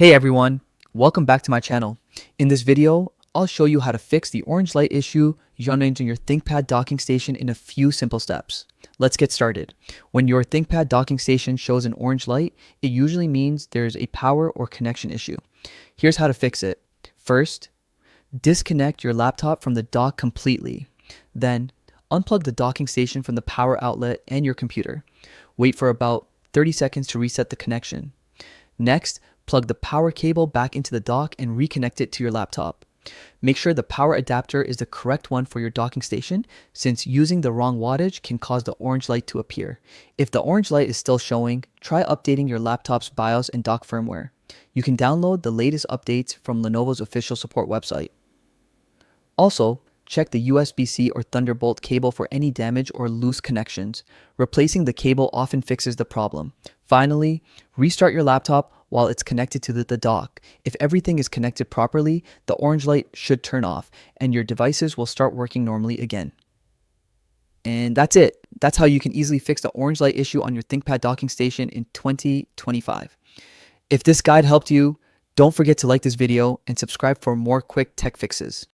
Hey everyone, welcome back to my channel. In this video, I'll show you how to fix the orange light issue running in your ThinkPad docking station in a few simple steps. Let's get started. When your ThinkPad docking station shows an orange light, it usually means there's a power or connection issue. Here's how to fix it. First, disconnect your laptop from the dock completely. Then, unplug the docking station from the power outlet and your computer. Wait for about 30 seconds to reset the connection. Next, plug the power cable back into the dock and reconnect it to your laptop. Make sure the power adapter is the correct one for your docking station, since using the wrong wattage can cause the orange light to appear. If the orange light is still showing, try updating your laptop's BIOS and dock firmware. You can download the latest updates from Lenovo's official support website. Also, check the USB-C or Thunderbolt cable for any damage or loose connections. Replacing the cable often fixes the problem. Finally, restart your laptop while it's connected to the dock. If everything is connected properly, the orange light should turn off and your devices will start working normally again. And that's it. That's how you can easily fix the orange light issue on your ThinkPad docking station in 2025. If this guide helped you, don't forget to like this video and subscribe for more quick tech fixes.